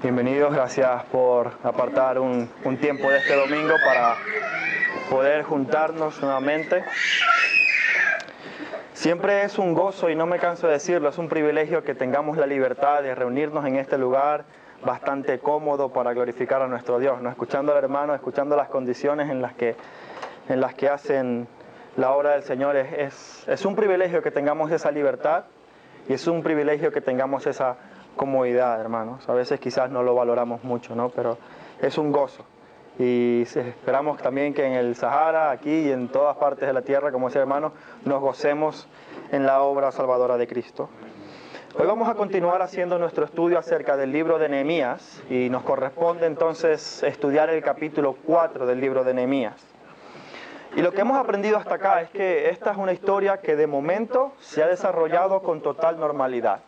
Bienvenidos, gracias por apartar un tiempo de este domingo para poder juntarnos nuevamente. Siempre es un gozo, y no me canso de decirlo, es un privilegio que tengamos la libertad de reunirnos en este lugar bastante cómodo para glorificar a nuestro Dios, ¿no? Escuchando al hermano, escuchando las condiciones en las que hacen la obra del Señor. Es un privilegio que tengamos esa libertad y es un privilegio que tengamos esa comodidad, hermanos. A veces quizás no lo valoramos mucho, ¿no? Pero es un gozo. Y esperamos también que en el Sahara, aquí y en todas partes de la tierra, como decía hermano, nos gocemos en la obra salvadora de Cristo. Hoy vamos a continuar haciendo nuestro estudio acerca del libro de Nehemías y nos corresponde entonces estudiar el capítulo 4 del libro de Nehemías. Y lo que hemos aprendido hasta acá es que esta es una historia que de momento se ha desarrollado con total normalidad.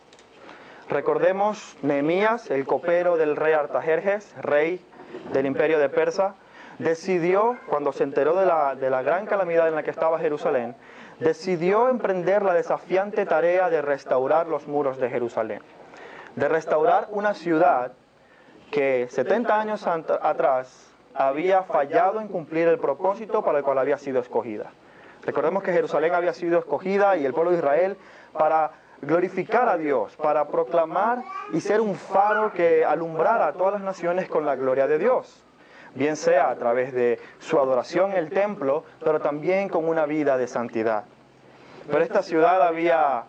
Recordemos, Nehemías, el copero del rey Artajerjes, rey del imperio de Persa, decidió, cuando se enteró de la gran calamidad en la que estaba Jerusalén, decidió emprender la desafiante tarea de restaurar los muros de Jerusalén, de restaurar una ciudad que 70 años atrás había fallado en cumplir el propósito para el cual había sido escogida. Recordemos que Jerusalén había sido escogida y el pueblo de Israel para glorificar a Dios, para proclamar y ser un faro que alumbrara a todas las naciones con la gloria de Dios, bien sea a través de su adoración en el templo, pero también con una vida de santidad. Pero esta ciudad había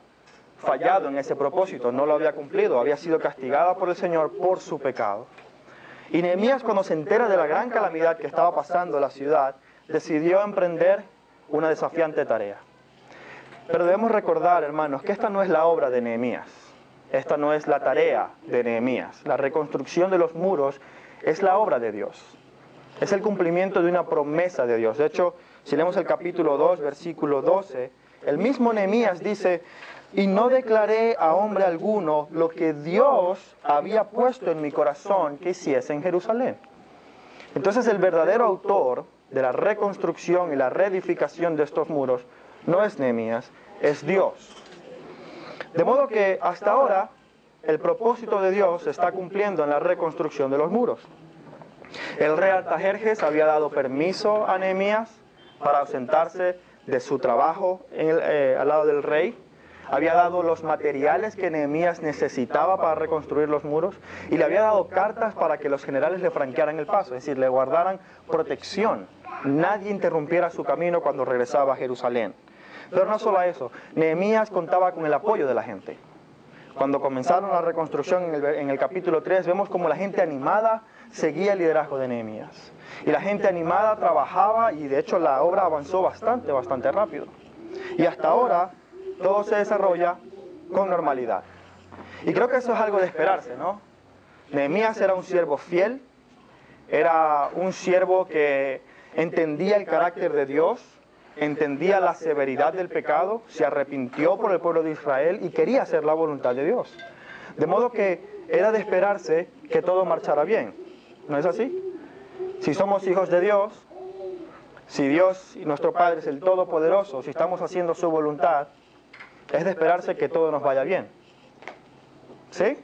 fallado en ese propósito, no lo había cumplido, había sido castigada por el Señor por su pecado. Y Nehemías, cuando se entera de la gran calamidad que estaba pasando en la ciudad, decidió emprender una desafiante tarea. Pero debemos recordar, hermanos, que esta no es la obra de Nehemías. Esta no es la tarea de Nehemías. La reconstrucción de los muros es la obra de Dios. Es el cumplimiento de una promesa de Dios. De hecho, si leemos el capítulo 2, versículo 12, el mismo Nehemías dice: y no declaré a hombre alguno lo que Dios había puesto en mi corazón que hiciese en Jerusalén. Entonces el verdadero autor de la reconstrucción y la reedificación de estos muros no es Nehemías, es Dios. De modo que hasta ahora el propósito de Dios se está cumpliendo en la reconstrucción de los muros. El rey Artajerjes había dado permiso a Nehemías para ausentarse de su trabajo al lado del rey. Había dado los materiales que Nehemías necesitaba para reconstruir los muros y le había dado cartas para que los generales le franquearan el paso, es decir, le guardaran protección. Nadie interrumpiera su camino cuando regresaba a Jerusalén. Pero no solo eso, Nehemías contaba con el apoyo de la gente. Cuando comenzaron la reconstrucción en el capítulo 3, vemos como la gente animada seguía el liderazgo de Nehemías. Y la gente animada trabajaba y de hecho la obra avanzó bastante rápido. Y hasta ahora todo se desarrolla con normalidad. Y creo que eso es algo de esperarse, ¿no? Nehemías era un siervo fiel, era un siervo que entendía el carácter de Dios, entendía la severidad del pecado, se arrepintió por el pueblo de Israel y quería hacer la voluntad de Dios. De modo que era de esperarse que todo marchara bien. ¿No es así? Si somos hijos de Dios, si Dios y nuestro Padre es el Todopoderoso, si estamos haciendo su voluntad, es de esperarse que todo nos vaya bien. ¿Sí?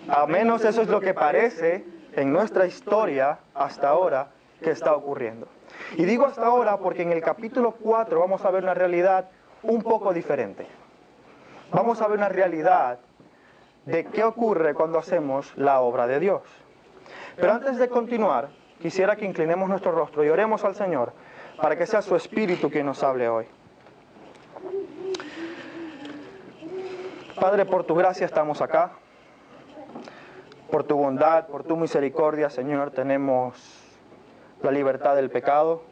Al menos eso es lo que parece en nuestra historia hasta ahora que está ocurriendo. Y digo hasta ahora porque en el capítulo 4 vamos a ver una realidad un poco diferente. Vamos a ver una realidad de qué ocurre cuando hacemos la obra de Dios. Pero antes de continuar, quisiera que inclinemos nuestro rostro y oremos al Señor para que sea su Espíritu quien nos hable hoy. Padre, por tu gracia estamos acá. Por tu bondad, por tu misericordia, Señor, tenemos la libertad del pecado.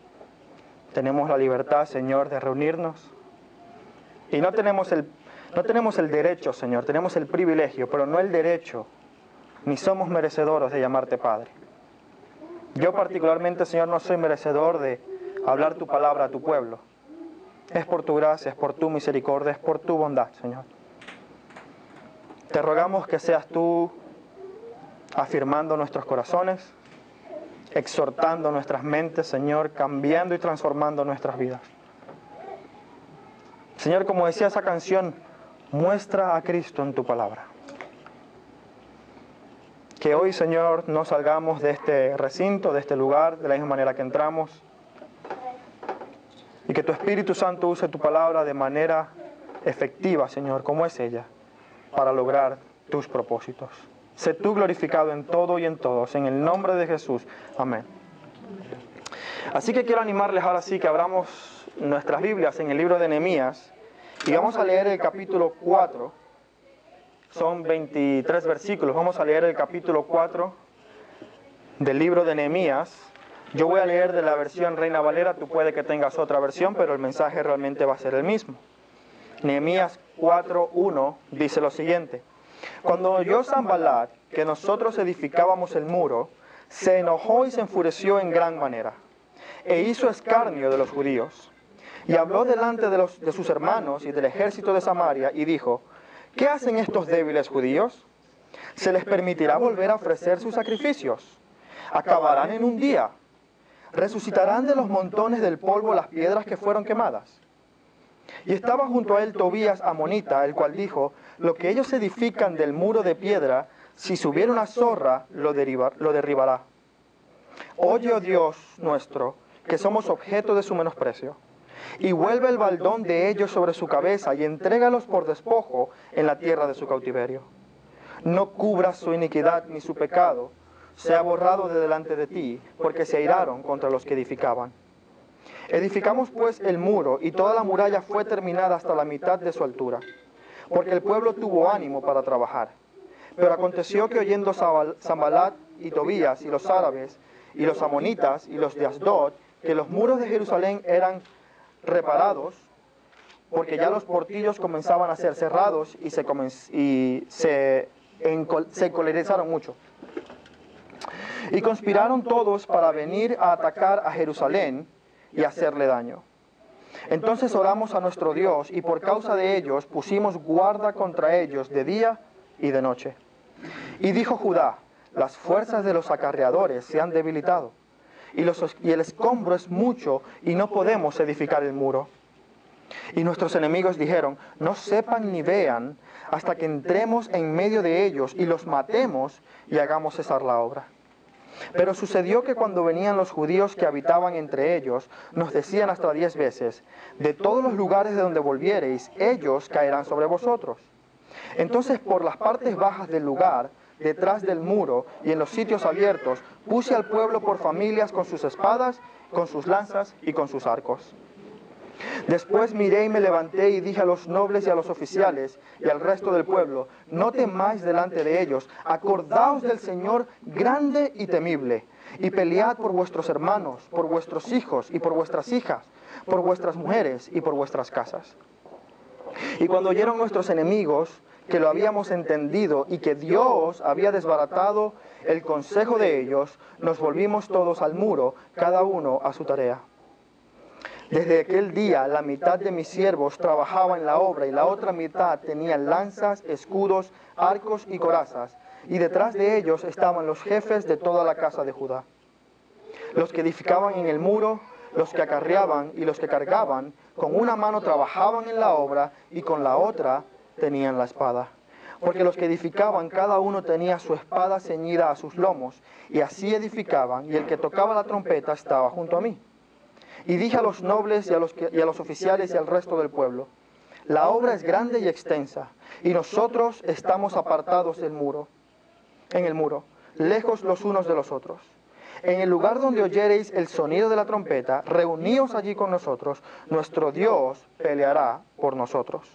Tenemos la libertad, Señor, de reunirnos. Y no tenemos el derecho, Señor, tenemos el privilegio, pero no el derecho, ni somos merecedores de llamarte Padre. Yo particularmente, Señor, no soy merecedor de hablar tu palabra a tu pueblo. Es por tu gracia, es por tu misericordia, es por tu bondad, Señor. Te rogamos que seas tú afirmando nuestros corazones, exhortando nuestras mentes, Señor, cambiando y transformando nuestras vidas. Señor, como decía esa canción, muestra a Cristo en tu palabra. Que hoy, Señor, no salgamos de este recinto, de este lugar, de la misma manera que entramos. Y que tu Espíritu Santo use tu palabra de manera efectiva, Señor, como es ella, para lograr tus propósitos. Sé tú glorificado en todo y en todos, en el nombre de Jesús. Amén. Así que quiero animarles ahora sí que abramos nuestras Biblias en el libro de Nehemías y vamos a leer el capítulo 4. Son 23 versículos. Vamos a leer el capítulo 4 del libro de Nehemías. Yo voy a leer de la versión Reina Valera, tú puede que tengas otra versión, pero el mensaje realmente va a ser el mismo. Nehemías 4:1 dice lo siguiente: Cuando oyó Sanballat que nosotros edificábamos el muro, se enojó y se enfureció en gran manera, e hizo escarnio de los judíos. Y habló delante de sus hermanos y del ejército de Samaria, y dijo: ¿Qué hacen estos débiles judíos? ¿Se les permitirá volver a ofrecer sus sacrificios? ¿Acabarán en un día? ¿Resucitarán de los montones del polvo las piedras que fueron quemadas? Y estaba junto a él Tobías amonita, el cual dijo: lo que ellos edifican del muro de piedra, si subiera una zorra, lo derribará. Oye, oh Dios nuestro, que somos objeto de su menosprecio, y vuelve el baldón de ellos sobre su cabeza, y entrégalos por despojo en la tierra de su cautiverio. No cubras su iniquidad ni su pecado, sea borrado de delante de ti, porque se airaron contra los que edificaban. Edificamos pues el muro, y toda la muralla fue terminada hasta la mitad de su altura, porque el pueblo tuvo ánimo para trabajar. Pero aconteció que oyendo Sanballat y Tobías y los árabes y los amonitas y los de Asdod que los muros de Jerusalén eran reparados, porque ya los portillos comenzaban a ser cerrados, y se encolerizaron mucho. Y conspiraron todos para venir a atacar a Jerusalén y hacerle daño. Entonces oramos a nuestro Dios, y por causa de ellos pusimos guarda contra ellos de día y de noche. Y dijo Judá: las fuerzas de los acarreadores se han debilitado, y el escombro es mucho, y no podemos edificar el muro. Y nuestros enemigos dijeron: no sepan ni vean hasta que entremos en medio de ellos y los matemos y hagamos cesar la obra. Pero sucedió que cuando venían los judíos que habitaban entre ellos, nos decían hasta 10 veces: de todos los lugares de donde volviereis, ellos caerán sobre vosotros. Entonces por las partes bajas del lugar, detrás del muro y en los sitios abiertos, puse al pueblo por familias con sus espadas, con sus lanzas y con sus arcos. Después miré y me levanté y dije a los nobles y a los oficiales y al resto del pueblo: no temáis delante de ellos, acordaos del Señor grande y temible, y pelead por vuestros hermanos, por vuestros hijos y por vuestras hijas, por vuestras mujeres y por vuestras casas. Y cuando oyeron nuestros enemigos que lo habíamos entendido y que Dios había desbaratado el consejo de ellos, nos volvimos todos al muro, cada uno a su tarea. Desde aquel día la mitad de mis siervos trabajaba en la obra, y la otra mitad tenía lanzas, escudos, arcos y corazas, y detrás de ellos estaban los jefes de toda la casa de Judá. Los que edificaban en el muro, los que acarreaban y los que cargaban, con una mano trabajaban en la obra y con la otra tenían la espada. Porque los que edificaban, cada uno tenía su espada ceñida a sus lomos, y así edificaban, y el que tocaba la trompeta estaba junto a mí. Y dije a los nobles y a los oficiales y al resto del pueblo: la obra es grande y extensa, y nosotros estamos apartados en el muro, lejos los unos de los otros. En el lugar donde oyereis el sonido de la trompeta, reuníos allí con nosotros, nuestro Dios peleará por nosotros.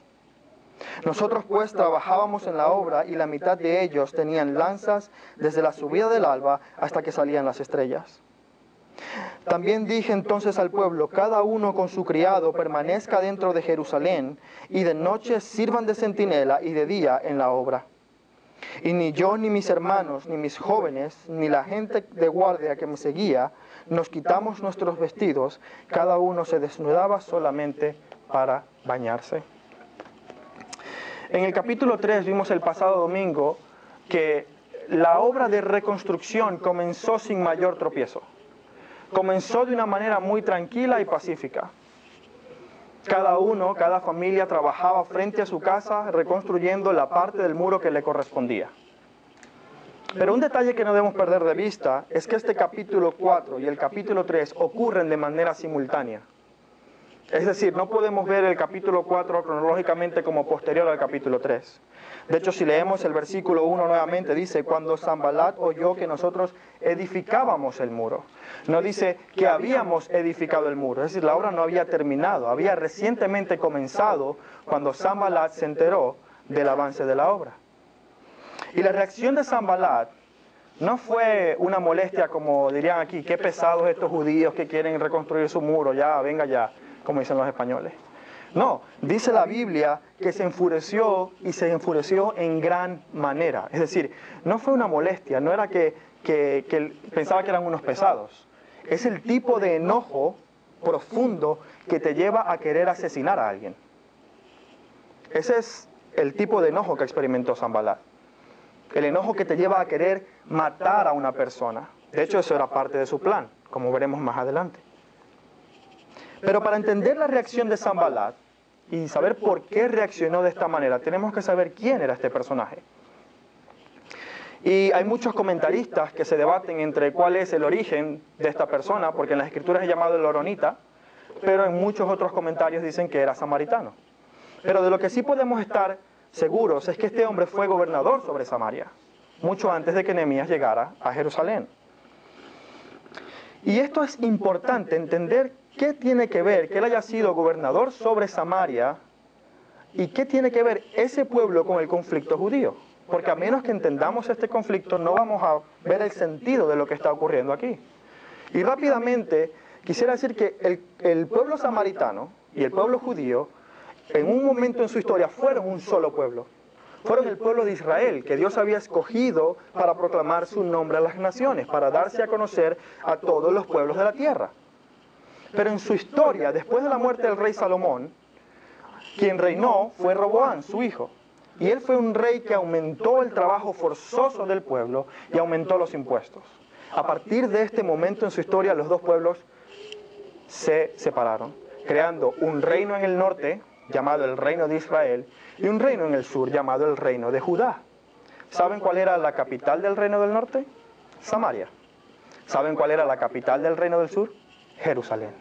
Nosotros pues trabajábamos en la obra, y la mitad de ellos tenían lanzas desde la subida del alba hasta que salían las estrellas. También dije entonces al pueblo: cada uno con su criado permanezca dentro de Jerusalén, y de noche sirvan de centinela y de día en la obra. Y ni yo, ni mis hermanos, ni mis jóvenes, ni la gente de guardia que me seguía, nos quitamos nuestros vestidos, cada uno se desnudaba solamente para bañarse. En el capítulo 3 vimos el pasado domingo que la obra de reconstrucción comenzó sin mayor tropiezo. Comenzó de una manera muy tranquila y pacífica. Cada familia trabajaba frente a su casa reconstruyendo la parte del muro que le correspondía. Pero un detalle que no debemos perder de vista es que este capítulo 4 y el capítulo 3 ocurren de manera simultánea. Es decir, no podemos ver el capítulo 4 cronológicamente como posterior al capítulo 3. De hecho, si leemos el versículo 1 nuevamente, dice, cuando Sanbalat oyó que nosotros edificábamos el muro. No dice que habíamos edificado el muro, es decir, la obra no había terminado, había recientemente comenzado cuando Sanbalat se enteró del avance de la obra. Y la reacción de Sanbalat no fue una molestia como dirían aquí, qué pesados estos judíos que quieren reconstruir su muro, ya, venga ya, como dicen los españoles. No, dice la Biblia que se enfureció y se enfureció en gran manera. Es decir, no fue una molestia, no era que pensaba que eran unos pesados. Es el tipo de enojo profundo que te lleva a querer asesinar a alguien. Ese es el tipo de enojo que experimentó Sanbalat. El enojo que te lleva a querer matar a una persona. De hecho, eso era parte de su plan, como veremos más adelante. Pero para entender la reacción de Sanbalat y saber por qué reaccionó de esta manera, tenemos que saber quién era este personaje. Y hay muchos comentaristas que se debaten entre cuál es el origen de esta persona, porque en las escrituras es llamado el horonita, pero en muchos otros comentarios dicen que era samaritano. Pero de lo que sí podemos estar seguros es que este hombre fue gobernador sobre Samaria, mucho antes de que Nehemías llegara a Jerusalén. Y esto es importante, entender qué tiene que ver que él haya sido gobernador sobre Samaria y qué tiene que ver ese pueblo con el conflicto judío. Porque a menos que entendamos este conflicto, no vamos a ver el sentido de lo que está ocurriendo aquí. Y rápidamente, quisiera decir que el pueblo samaritano y el pueblo judío, en un momento en su historia, fueron un solo pueblo. Fueron el pueblo de Israel, que Dios había escogido para proclamar su nombre a las naciones, para darse a conocer a todos los pueblos de la tierra. Pero en su historia, después de la muerte del rey Salomón, quien reinó fue Roboam, su hijo. Y él fue un rey que aumentó el trabajo forzoso del pueblo y aumentó los impuestos. A partir de este momento en su historia, los dos pueblos se separaron, creando un reino en el norte, llamado el reino de Israel, y un reino en el sur, llamado el reino de Judá. ¿Saben cuál era la capital del reino del norte? Samaria. ¿Saben cuál era la capital del reino del sur? Jerusalén.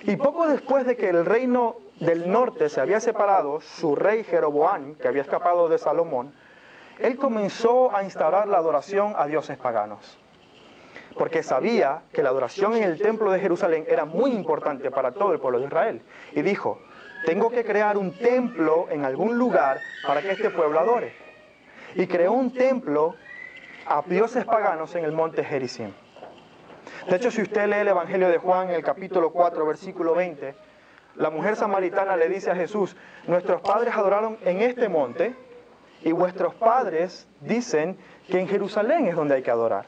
Y poco después de que el reino del norte se había separado, su rey Jeroboam, que había escapado de Salomón, él comenzó a instaurar la adoración a dioses paganos. Porque sabía que la adoración en el templo de Jerusalén era muy importante para todo el pueblo de Israel. Y dijo, tengo que crear un templo en algún lugar para que este pueblo adore. Y creó un templo a dioses paganos en el monte Gerizim. De hecho, si usted lee el Evangelio de Juan en el capítulo 4, versículo 20, la mujer samaritana le dice a Jesús, nuestros padres adoraron en este monte y vuestros padres dicen que en Jerusalén es donde hay que adorar.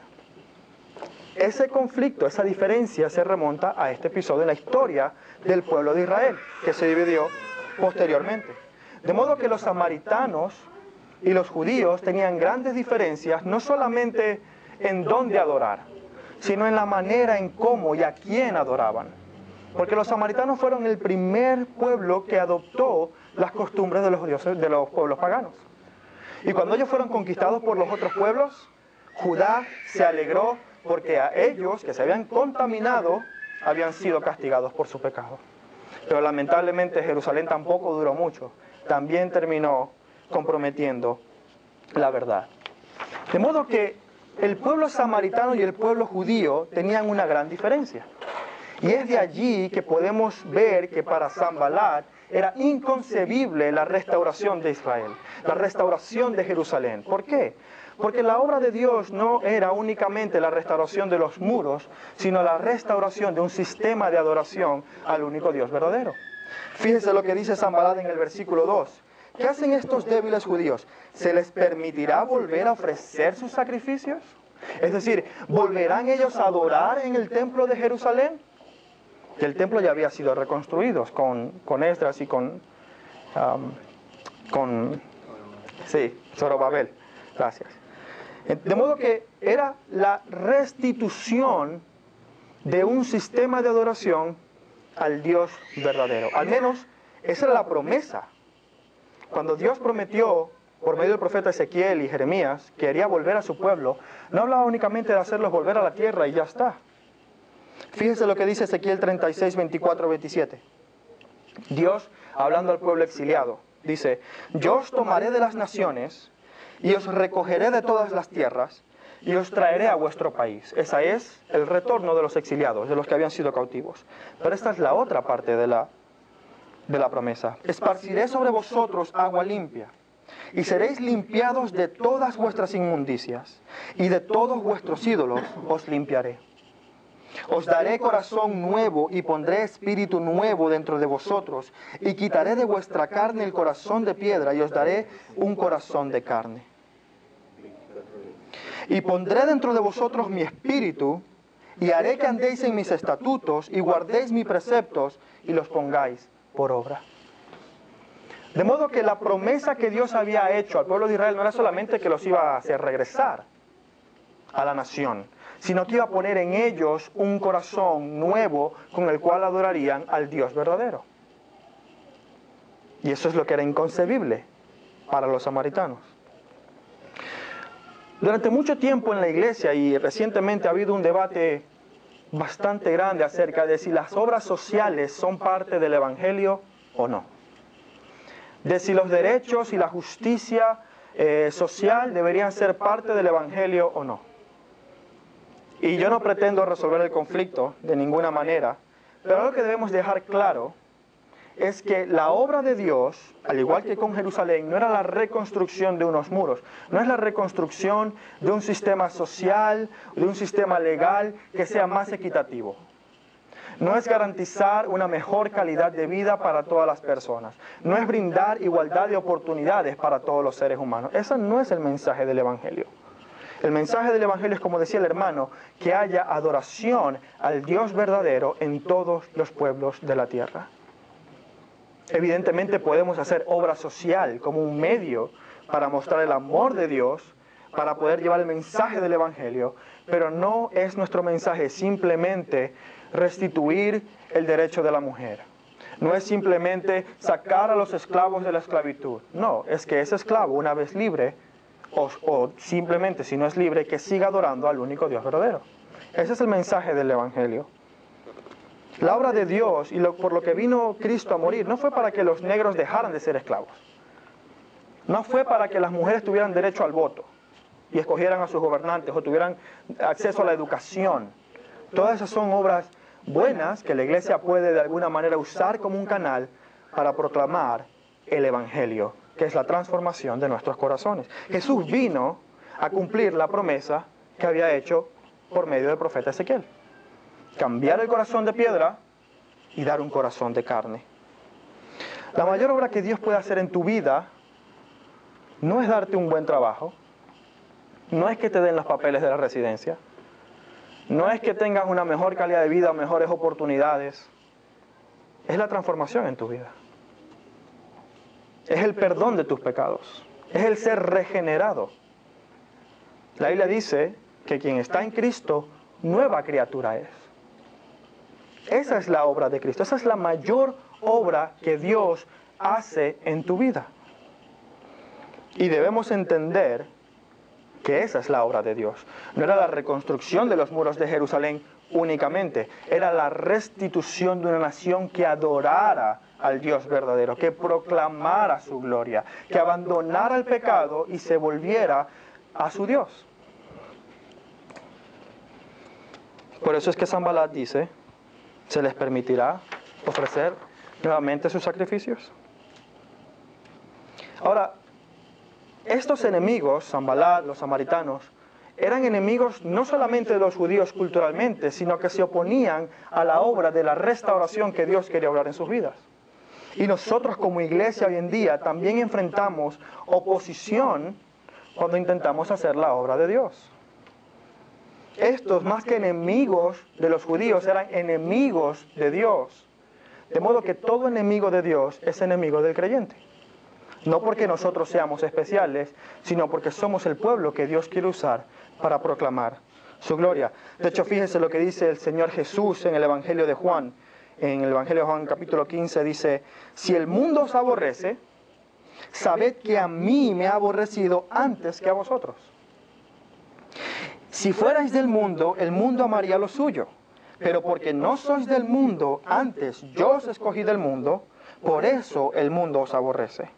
Ese conflicto, esa diferencia se remonta a este episodio en la historia del pueblo de Israel, que se dividió posteriormente. De modo que los samaritanos y los judíos tenían grandes diferencias, no solamente en dónde adorar, sino en la manera en cómo y a quién adoraban. Porque los samaritanos fueron el primer pueblo que adoptó las costumbres de los dioses, de los pueblos paganos. Y cuando ellos fueron conquistados por los otros pueblos, Judá se alegró porque a ellos que se habían contaminado habían sido castigados por su pecado. Pero lamentablemente Jerusalén tampoco duró mucho. También terminó comprometiendo la verdad. De modo que el pueblo samaritano y el pueblo judío tenían una gran diferencia. Y es de allí que podemos ver que para Sanbalat era inconcebible la restauración de Israel, la restauración de Jerusalén. ¿Por qué? Porque la obra de Dios no era únicamente la restauración de los muros, sino la restauración de un sistema de adoración al único Dios verdadero. Fíjese lo que dice Sanbalat en el versículo 2. ¿Qué hacen estos débiles judíos? ¿Se les permitirá volver a ofrecer sus sacrificios? Es decir, ¿volverán ellos a adorar en el templo de Jerusalén? Que el templo ya había sido reconstruido con Esdras y con Zorobabel. Gracias. De modo que era la restitución de un sistema de adoración al Dios verdadero. Al menos esa era la promesa. Cuando Dios prometió por medio del profeta Ezequiel y Jeremías, quería volver a su pueblo, no hablaba únicamente de hacerlos volver a la tierra y ya está. Fíjese lo que dice Ezequiel 36, 24, 27. Dios, hablando al pueblo exiliado, dice: yo os tomaré de las naciones y os recogeré de todas las tierras y os traeré a vuestro país. Ese es el retorno de los exiliados, de los que habían sido cautivos. Pero esta es la otra parte de la promesa. Esparciré sobre vosotros agua limpia, y seréis limpiados de todas vuestras inmundicias, y de todos vuestros ídolos os limpiaré. Os daré corazón nuevo y pondré espíritu nuevo dentro de vosotros, y quitaré de vuestra carne el corazón de piedra, y os daré un corazón de carne. Y pondré dentro de vosotros mi espíritu, y haré que andéis en mis estatutos, y guardéis mis preceptos, y los pongáis por obra. De modo que la promesa que Dios había hecho al pueblo de Israel no era solamente que los iba a hacer regresar a la nación, sino que iba a poner en ellos un corazón nuevo con el cual adorarían al Dios verdadero. Y eso es lo que era inconcebible para los samaritanos. Durante mucho tiempo en la iglesia, y recientemente ha habido un debate bastante grande acerca de si las obras sociales son parte del evangelio o no. De si los derechos y la justicia social deberían ser parte del evangelio o no. Y yo no pretendo resolver el conflicto de ninguna manera, pero algo que debemos dejar claro es que la obra de Dios, al igual que con Jerusalén, no era la reconstrucción de unos muros, no es la reconstrucción de un sistema social, de un sistema legal que sea más equitativo. No es garantizar una mejor calidad de vida para todas las personas. No es brindar igualdad de oportunidades para todos los seres humanos. Ese no es el mensaje del Evangelio. El mensaje del Evangelio es, como decía el hermano, que haya adoración al Dios verdadero en todos los pueblos de la tierra. Evidentemente podemos hacer obra social como un medio para mostrar el amor de Dios, para poder llevar el mensaje del Evangelio, pero no es nuestro mensaje simplemente restituir el derecho de la mujer. No es simplemente sacar a los esclavos de la esclavitud. No, es que ese esclavo, una vez libre, o simplemente si no es libre, que siga adorando al único Dios verdadero. Ese es el mensaje del Evangelio. La obra de Dios y por lo que vino Cristo a morir no fue para que los negros dejaran de ser esclavos. No fue para que las mujeres tuvieran derecho al voto y escogieran a sus gobernantes o tuvieran acceso a la educación. Todas esas son obras buenas que la iglesia puede de alguna manera usar como un canal para proclamar el Evangelio, que es la transformación de nuestros corazones. Jesús vino a cumplir la promesa que había hecho por medio del profeta Ezequiel. Cambiar el corazón de piedra y dar un corazón de carne. La mayor obra que Dios puede hacer en tu vida no es darte un buen trabajo, no es que te den los papeles de la residencia, no es que tengas una mejor calidad de vida o mejores oportunidades, es la transformación en tu vida. Es el perdón de tus pecados, es el ser regenerado. La Biblia dice que quien está en Cristo, nueva criatura es. Esa es la obra de Cristo, esa es la mayor obra que Dios hace en tu vida. Y debemos entender que esa es la obra de Dios. No era la reconstrucción de los muros de Jerusalén únicamente, era la restitución de una nación que adorara al Dios verdadero, que proclamara su gloria, que abandonara el pecado y se volviera a su Dios. Por eso es que Sanballat dice: ¿se les permitirá ofrecer nuevamente sus sacrificios? Ahora, estos enemigos, Sanballat, los samaritanos, eran enemigos no solamente de los judíos culturalmente, sino que se oponían a la obra de la restauración que Dios quería obrar en sus vidas. Y nosotros como iglesia hoy en día también enfrentamos oposición cuando intentamos hacer la obra de Dios. Estos, más que enemigos de los judíos, eran enemigos de Dios. De modo que todo enemigo de Dios es enemigo del creyente. No porque nosotros seamos especiales, sino porque somos el pueblo que Dios quiere usar para proclamar su gloria. De hecho, fíjese lo que dice el Señor Jesús en el Evangelio de Juan. En el Evangelio de Juan capítulo 15 dice: si el mundo os aborrece, sabed que a mí me ha aborrecido antes que a vosotros. Si fuerais del mundo, el mundo amaría lo suyo. Pero porque no sois del mundo, antes yo os escogí del mundo, por eso el mundo os aborrece.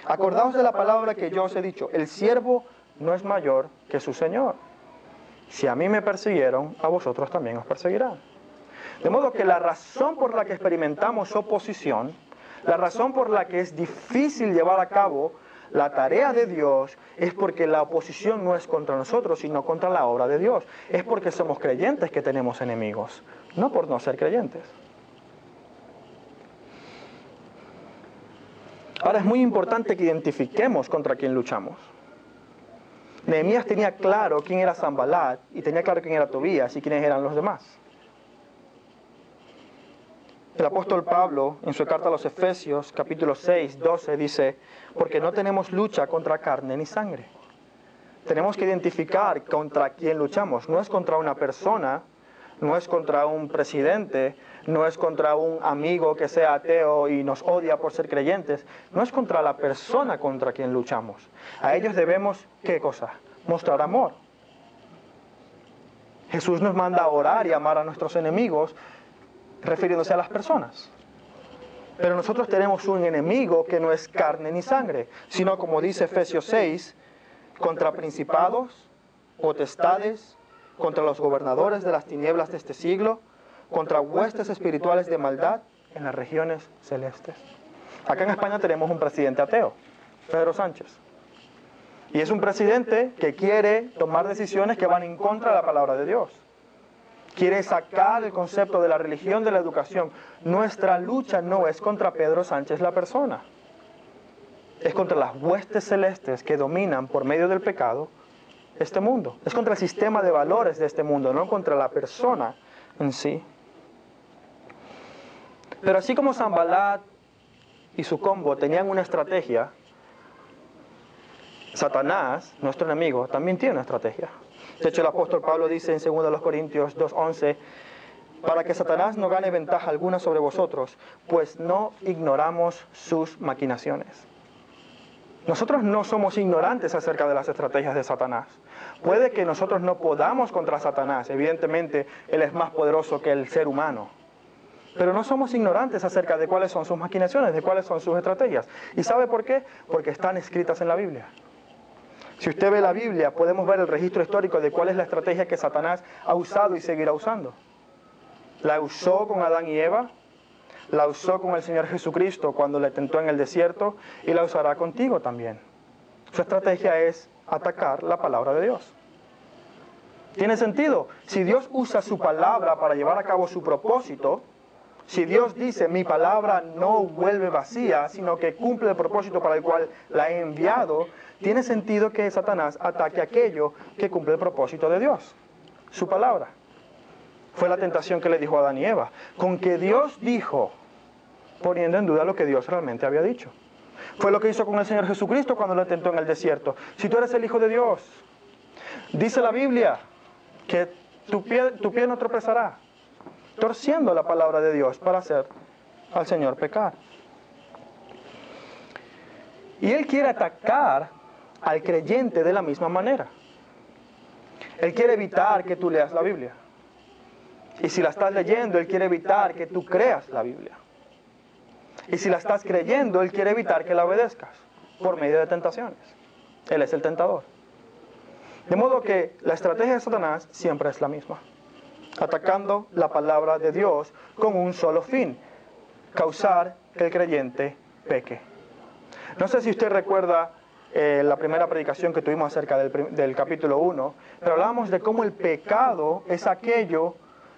Acordaos de la palabra que yo os he dicho, el siervo no es mayor que su Señor. Si a mí me persiguieron, a vosotros también os perseguirán. De modo que la razón por la que experimentamos oposición, la razón por la que es difícil llevar a cabo la tarea de Dios, es porque la oposición no es contra nosotros, sino contra la obra de Dios. Es porque somos creyentes que tenemos enemigos, no por no ser creyentes. Ahora es muy importante que identifiquemos contra quién luchamos. Nehemías tenía claro quién era Sanbalat y tenía claro quién era Tobías y quiénes eran los demás. El apóstol Pablo, en su carta a los Efesios, capítulo 6, 12, dice, porque no tenemos lucha contra carne ni sangre. Tenemos que identificar contra quién luchamos. No es contra una persona, no es contra un presidente, no es contra un amigo que sea ateo y nos odia por ser creyentes. No es contra la persona contra quien luchamos. A ellos debemos, ¿qué cosa? Mostrar amor. Jesús nos manda a orar y amar a nuestros enemigos, refiriéndose a las personas. Pero nosotros tenemos un enemigo que no es carne ni sangre, sino como dice Efesios 6, contra principados, potestades, contra los gobernadores de las tinieblas de este siglo, contra huestes espirituales de maldad en las regiones celestes. Acá en España tenemos un presidente ateo, Pedro Sánchez. Y es un presidente que quiere tomar decisiones que van en contra de la palabra de Dios. Quiere sacar el concepto de la religión de la educación. Nuestra lucha no es contra Pedro Sánchez la persona. Es contra las huestes celestes que dominan por medio del pecado este mundo. Es contra el sistema de valores de este mundo, no contra la persona en sí. Pero así como Sanbalat y su combo tenían una estrategia, Satanás, nuestro enemigo, también tiene una estrategia. De hecho, el apóstol Pablo dice en 2 Corintios 2:11, para que Satanás no gane ventaja alguna sobre vosotros, pues no ignoramos sus maquinaciones. Nosotros no somos ignorantes acerca de las estrategias de Satanás. Puede que nosotros no podamos contra Satanás, evidentemente él es más poderoso que el ser humano. Pero no somos ignorantes acerca de cuáles son sus maquinaciones, de cuáles son sus estrategias. ¿Y sabe por qué? Porque están escritas en la Biblia. Si usted ve la Biblia, podemos ver el registro histórico de cuál es la estrategia que Satanás ha usado y seguirá usando. La usó con Adán y Eva, la usó con el Señor Jesucristo cuando le tentó en el desierto y la usará contigo también. Su estrategia es atacar la palabra de Dios. ¿Tiene sentido? Si Dios usa su palabra para llevar a cabo su propósito, si Dios dice, mi palabra no vuelve vacía, sino que cumple el propósito para el cual la he enviado, tiene sentido que Satanás ataque aquello que cumple el propósito de Dios, su palabra. Fue la tentación que le dijo a Adán y Eva, con que Dios dijo, poniendo en duda lo que Dios realmente había dicho. Fue lo que hizo con el Señor Jesucristo cuando lo tentó en el desierto. Si tú eres el Hijo de Dios, dice la Biblia que tu pie no tropezará, torciendo la palabra de Dios para hacer al Señor pecar. Y Él quiere atacar al creyente de la misma manera. Él quiere evitar que tú leas la Biblia. Y si la estás leyendo, Él quiere evitar que tú creas la Biblia. Y si la estás creyendo, Él quiere evitar que la obedezcas por medio de tentaciones. Él es el tentador. De modo que la estrategia de Satanás siempre es la misma. Atacando la palabra de Dios con un solo fin: causar que el creyente peque. No sé si usted recuerda la primera predicación que tuvimos acerca del capítulo 1, pero hablábamos de cómo el pecado es aquello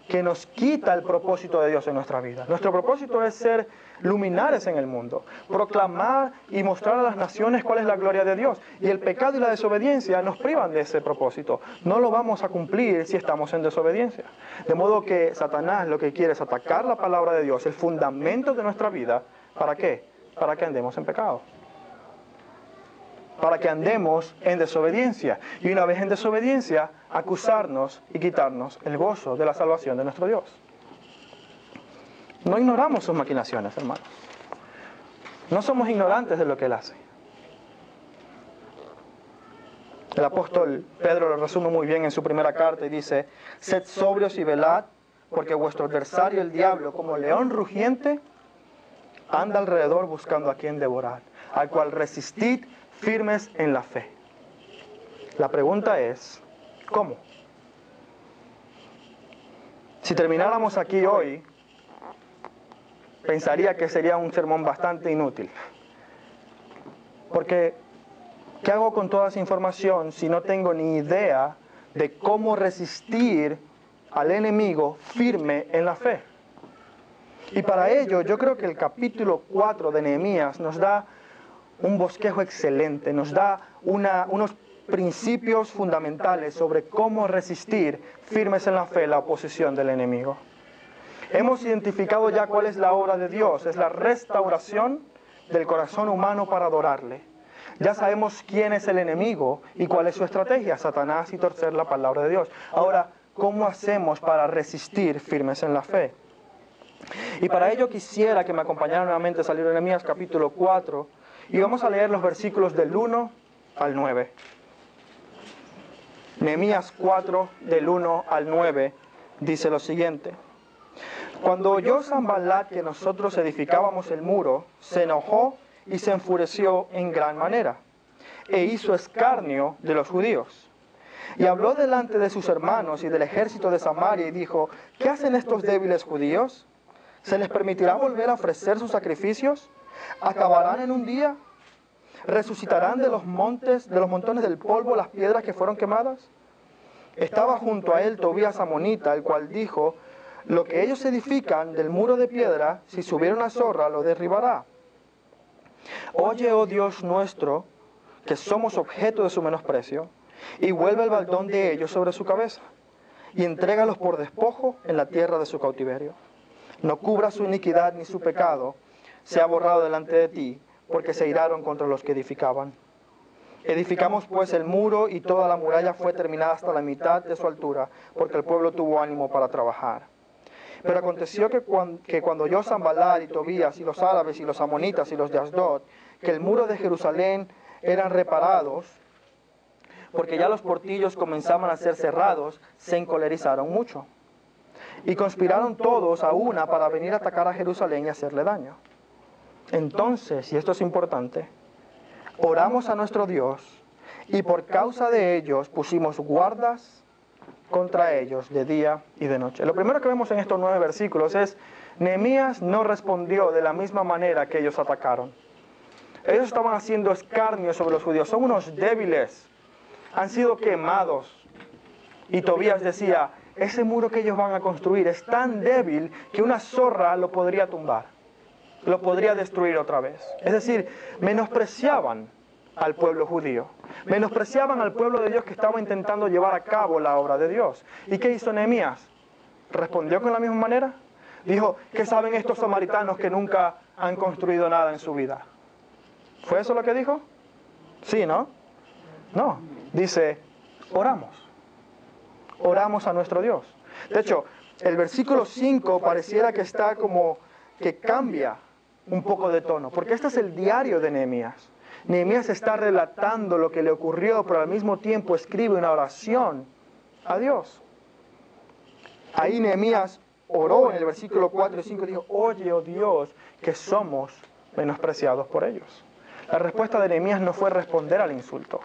que nos quita el propósito de Dios en nuestra vida. Nuestro propósito es ser luminares en el mundo, proclamar y mostrar a las naciones cuál es la gloria de Dios. Y el pecado y la desobediencia nos privan de ese propósito. No lo vamos a cumplir si estamos en desobediencia. De modo que Satanás lo que quiere es atacar la palabra de Dios, el fundamento de nuestra vida. ¿Para qué? Para que andemos en pecado. Para que andemos en desobediencia. Y una vez en desobediencia, acusarnos y quitarnos el gozo de la salvación de nuestro Dios. No ignoramos sus maquinaciones, hermanos. No somos ignorantes de lo que Él hace. El apóstol Pedro lo resume muy bien en su primera carta y dice: sed sobrios y velad, porque vuestro adversario el diablo, como león rugiente, anda alrededor buscando a quien devorar, al cual resistid firmes en la fe. La pregunta es, ¿cómo? Si termináramos aquí hoy, pensaría que sería un sermón bastante inútil. Porque, ¿qué hago con toda esa información si no tengo ni idea de cómo resistir al enemigo firme en la fe? Y para ello, yo creo que el capítulo 4 de Nehemías nos da un bosquejo excelente, nos da unos principios fundamentales sobre cómo resistir firmes en la fe la oposición del enemigo. Hemos identificado ya cuál es la obra de Dios, es la restauración del corazón humano para adorarle. Ya sabemos quién es el enemigo y cuál es su estrategia, Satanás y torcer la palabra de Dios. Ahora, ¿cómo hacemos para resistir firmes en la fe? Y para ello quisiera que me acompañaran nuevamente a salir de Nehemías capítulo 4 y vamos a leer los versículos del 1 al 9. Nehemías 4 del 1 al 9 dice lo siguiente: cuando oyó Sanballat que nosotros edificábamos el muro, se enojó y se enfureció en gran manera, e hizo escarnio de los judíos. Y habló delante de sus hermanos y del ejército de Samaria y dijo: ¿qué hacen estos débiles judíos? ¿Se les permitirá volver a ofrecer sus sacrificios? ¿Acabarán en un día? ¿Resucitarán de los montones del polvo las piedras que fueron quemadas? Estaba junto a él Tobías amonita, el cual dijo: lo que ellos edifican del muro de piedra, si subiera una zorra, lo derribará. Oye, oh Dios nuestro, que somos objeto de su menosprecio, y vuelve el baldón de ellos sobre su cabeza, y entrégalos por despojo en la tierra de su cautiverio. No cubra su iniquidad ni su pecado, sea borrado delante de ti, porque se iraron contra los que edificaban. Edificamos pues el muro, y toda la muralla fue terminada hasta la mitad de su altura, porque el pueblo tuvo ánimo para trabajar. Pero aconteció que cuando oyó Sanballat y Tobías y los árabes y los amonitas y los de Asdod que el muro de Jerusalén eran reparados, porque ya los portillos comenzaban a ser cerrados, se encolerizaron mucho. Y conspiraron todos a una para venir a atacar a Jerusalén y hacerle daño. Entonces, y esto es importante, oramos a nuestro Dios, y por causa de ellos pusimos guardas contra ellos de día y de noche. Lo primero que vemos en estos 9 versículos es: Nehemías no respondió de la misma manera que ellos atacaron. Ellos estaban haciendo escarnio sobre los judíos, son unos débiles, han sido quemados. Y Tobías decía: ese muro que ellos van a construir es tan débil que una zorra lo podría tumbar, lo podría destruir otra vez. Es decir, menospreciaban al pueblo judío, menospreciaban al pueblo de Dios que estaba intentando llevar a cabo la obra de Dios. ¿Y qué hizo Nehemías? ¿Respondió con la misma manera? Dijo: ¿qué saben estos samaritanos que nunca han construido nada en su vida? ¿Fue eso lo que dijo? Sí, ¿no? No, dice: oramos a nuestro Dios. De hecho, el versículo 5 pareciera que está como que cambia un poco de tono, porque este es el diario de Nehemías. Nehemías está relatando lo que le ocurrió, pero al mismo tiempo escribe una oración a Dios. Ahí Nehemías oró en el versículo 4 y 5 y dijo: oye, oh Dios, que somos menospreciados por ellos. La respuesta de Nehemías no fue responder al insulto,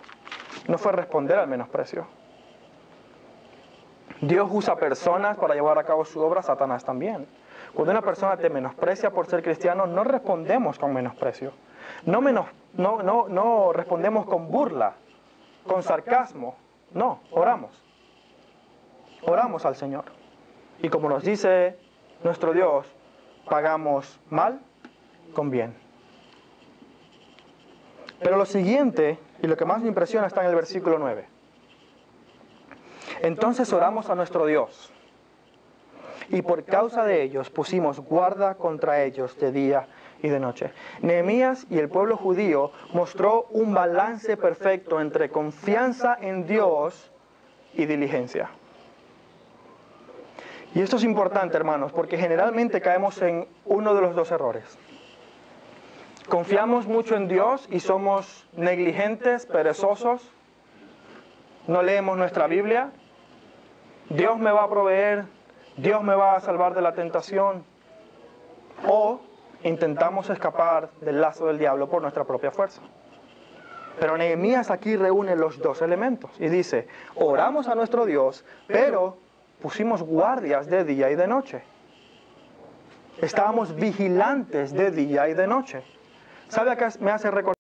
no fue responder al menosprecio. Dios usa personas para llevar a cabo su obra, Satanás también. Cuando una persona te menosprecia por ser cristiano, no respondemos con menosprecio. No respondemos con burla, con sarcasmo. No, oramos. Oramos al Señor. Y como nos dice nuestro Dios, pagamos mal con bien. Pero lo siguiente, y lo que más me impresiona, está en el versículo 9. Entonces oramos a nuestro Dios, y por causa de ellos pusimos guarda contra ellos de día y de noche. Nehemías y el pueblo judío mostró un balance perfecto entre confianza en Dios y diligencia. Y esto es importante, hermanos, porque generalmente caemos en uno de los dos errores. Confiamos mucho en Dios y somos negligentes, perezosos, no leemos nuestra Biblia, Dios me va a proveer, Dios me va a salvar de la tentación, o intentamos escapar del lazo del diablo por nuestra propia fuerza. Pero Nehemías aquí reúne los dos elementos y dice, oramos a nuestro Dios, pero pusimos guardias de día y de noche. Estábamos vigilantes de día y de noche. ¿Sabe a qué me hace recordar?